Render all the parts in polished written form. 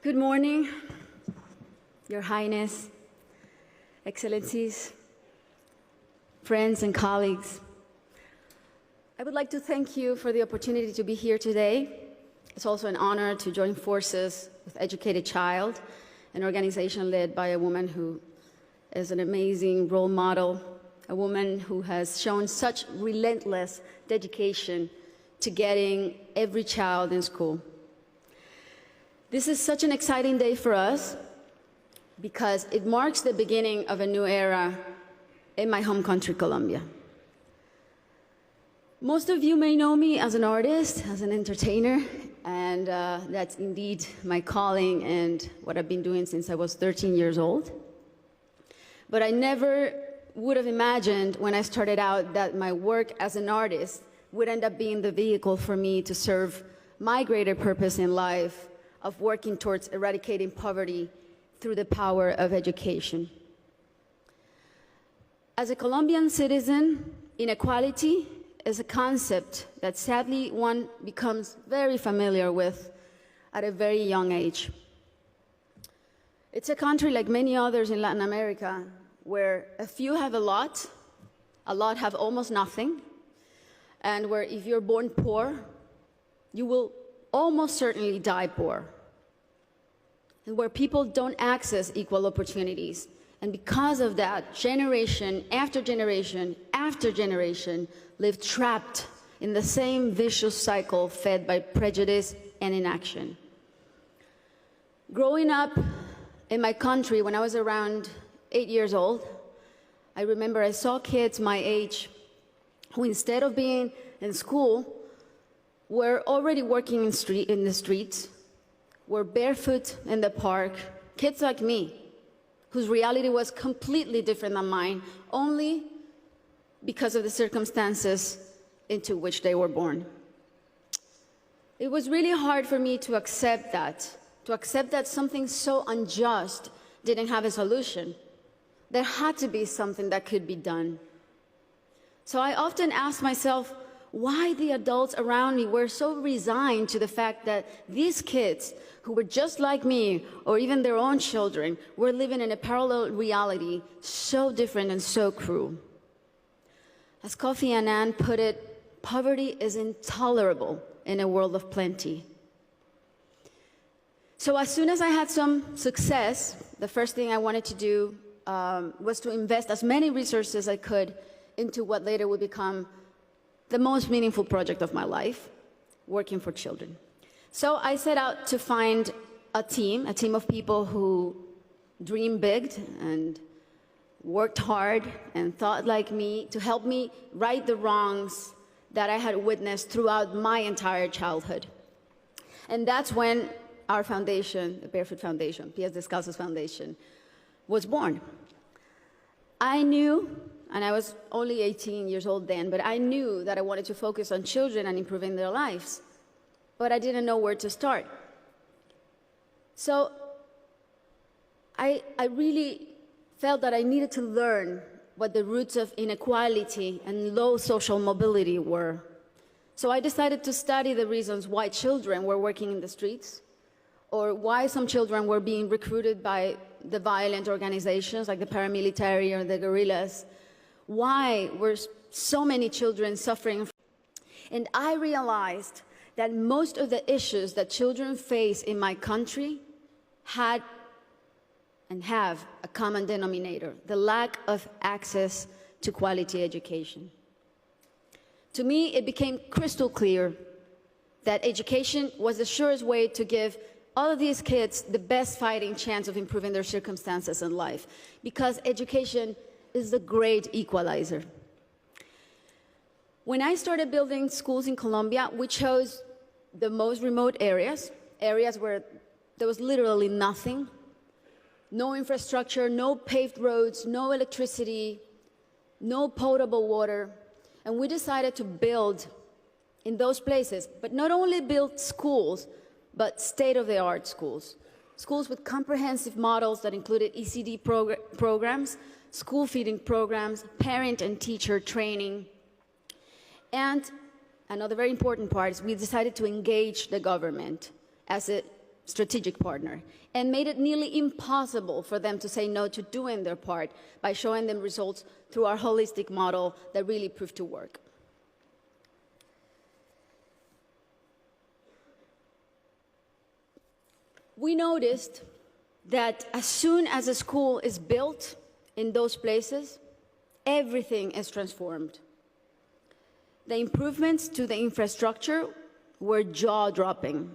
Good morning, Your Highness, Excellencies, friends and colleagues. I would like to thank you for the opportunity to be here today. It's also an honor to join forces with Educated Child, an organization led by a woman who is an amazing role model, a woman who has shown such relentless dedication to getting every child in school. This is such an exciting day for us because it marks the beginning of a new era in my home country, Colombia. Most of you may know me as an artist, as an entertainer, and that's indeed my calling and what I've been doing since I was 13 years old. But I never would have imagined when I started out that my work as an artist would end up being the vehicle for me to serve my greater purpose in life of working towards eradicating poverty through the power of education. As a Colombian citizen, inequality is a concept that sadly one becomes very familiar with at a very young age. It's a country like many others in Latin America where a few have a lot have almost nothing, and where if you're born poor, you will almost certainly die poor, and where people don't access equal opportunities. And because of that, generation after generation after generation live trapped in the same vicious cycle fed by prejudice and inaction. Growing up in my country when I was around 8 years old, I remember I saw kids my age who, instead of being in school, were already working in the streets, were barefoot in the park, kids like me, whose reality was completely different than mine, only because of the circumstances into which they were born. It was really hard for me to accept that something so unjust didn't have a solution. There had to be something that could be done. So I often asked myself why the adults around me were so resigned to the fact that these kids, who were just like me, or even their own children, were living in a parallel reality so different and so cruel. As Kofi Annan put it, poverty is intolerable in a world of plenty. So as soon as I had some success, the first thing I wanted to do was to invest as many resources as I could into what later would become the most meaningful project of my life, working for children. So I set out to find a team of people who dreamed big and worked hard and thought like me to help me right the wrongs that I had witnessed throughout my entire childhood. And that's when our foundation, the Barefoot Foundation, Pies Descalzos Foundation, was born. I knew, and I was only 18 years old then, but I knew that I wanted to focus on children and improving their lives, but I didn't know where to start. So I really felt that I needed to learn what the roots of inequality and low social mobility were. So I decided to study the reasons why children were working in the streets, or why some children were being recruited by the violent organizations like the paramilitary or the guerrillas. Why were so many children suffering? And I realized that most of the issues that children face in my country had and have a common denominator: the lack of access to quality education. To me, it became crystal clear that education was the surest way to give all of these kids the best fighting chance of improving their circumstances in life, because education is the great equalizer. When I started building schools in Colombia, we chose the most remote areas where there was literally nothing, no infrastructure, no paved roads, no electricity, no potable water. And we decided to build in those places, but not only build schools, but state-of-the-art schools. Schools with comprehensive models that included ECD programs, school feeding programs, parent and teacher training. And another very important part is we decided to engage the government as a strategic partner, and made it nearly impossible for them to say no to doing their part by showing them results through our holistic model that really proved to work. We noticed that as soon as a school is built in those places, everything is transformed. The improvements to the infrastructure were jaw-dropping.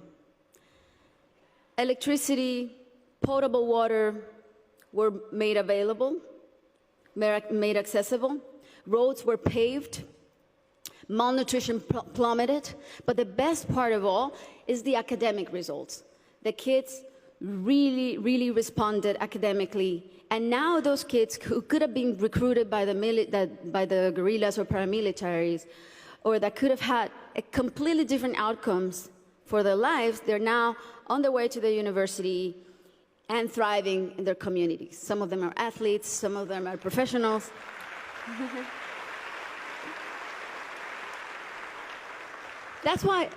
Electricity, potable water were made available, made accessible. Roads were paved. Malnutrition plummeted. But the best part of all is the academic results. The kids really responded academically. And now those kids who could have been recruited by the guerrillas or paramilitaries, or that could have had a completely different outcomes for their lives, they're now on their way to the university and thriving in their communities. Some of them are athletes, some of them are professionals. That's why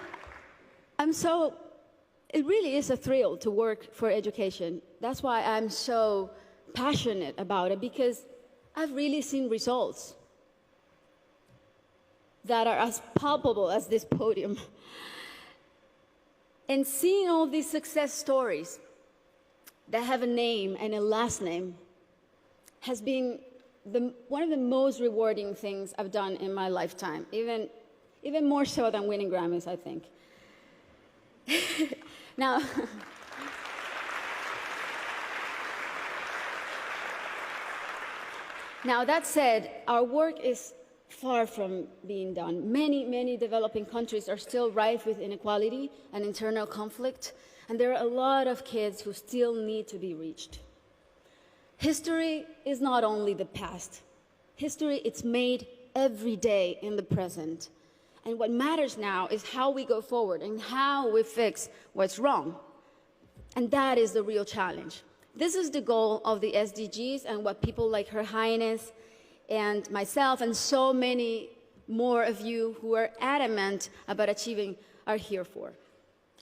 it really is a thrill to work for education. That's why I'm so passionate about it, because I've really seen results that are as palpable as this podium. And seeing all these success stories that have a name and a last name has been one of the most rewarding things I've done in my lifetime, even more so than winning Grammys, I think. Now, that said, our work is far from being done. Many developing countries are still rife with inequality and internal conflict, and there are a lot of kids who still need to be reached. History is not only the past. History is made every day in the present. And what matters now is how we go forward and how we fix what's wrong. And that is the real challenge. This is the goal of the SDGs and what people like Her Highness and myself and so many more of you who are adamant about achieving are here for.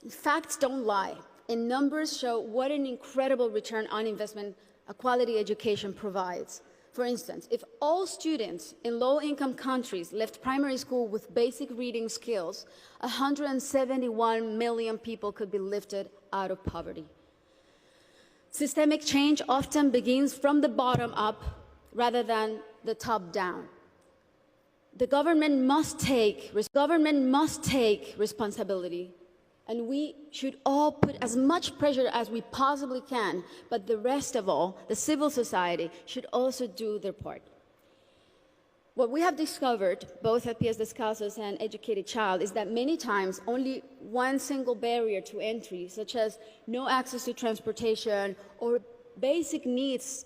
Facts don't lie, and numbers show what an incredible return on investment a quality education provides. For instance, if all students in low-income countries left primary school with basic reading skills, 171 million people could be lifted out of poverty. Systemic change often begins from the bottom up rather than the top down. The government must take responsibility, and we should all put as much pressure as we possibly can, but the rest of all, the civil society, should also do their part. What we have discovered, both at Pies Descalzos and Educated Child, is that many times only one single barrier to entry, such as no access to transportation or basic needs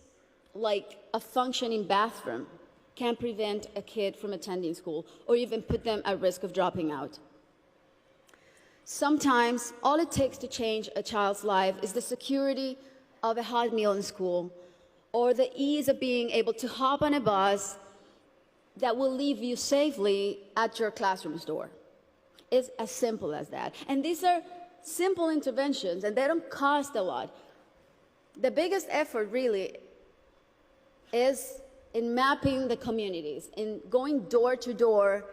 like a functioning bathroom, can prevent a kid from attending school or even put them at risk of dropping out. Sometimes, all it takes to change a child's life is the security of a hot meal in school or the ease of being able to hop on a bus that will leave you safely at your classroom's door. It's as simple as that. And these are simple interventions, and they don't cost a lot. The biggest effort really is in mapping the communities, in going door to door,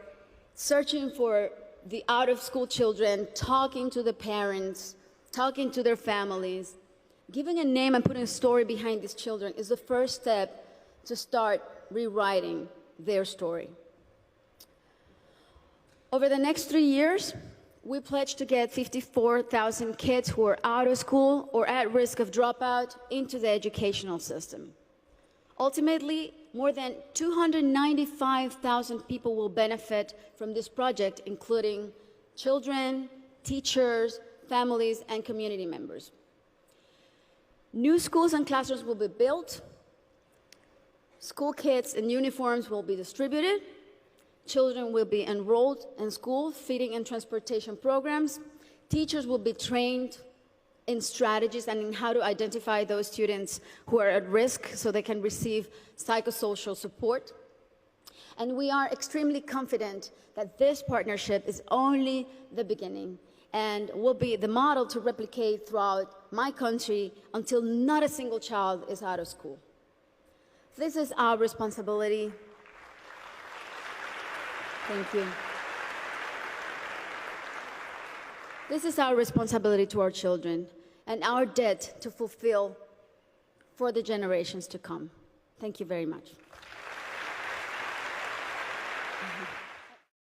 searching for the out-of-school children, talking to the parents, talking to their families. Giving a name and putting a story behind these children is the first step to start rewriting their story. Over the next 3 years, we pledge to get 54,000 kids who are out of school or at risk of dropout into the educational system. Ultimately, more than 295,000 people will benefit from this project, including children, teachers, families, and community members. New schools and classrooms will be built. School kits and uniforms will be distributed. Children will be enrolled in school, feeding and transportation programs. Teachers will be trained in strategies and in how to identify those students who are at risk so they can receive psychosocial support. And we are extremely confident that this partnership is only the beginning and will be the model to replicate throughout my country until not a single child is out of school. This is our responsibility. Thank you. This is our responsibility to our children and our debt to fulfill for the generations to come. Thank you very much.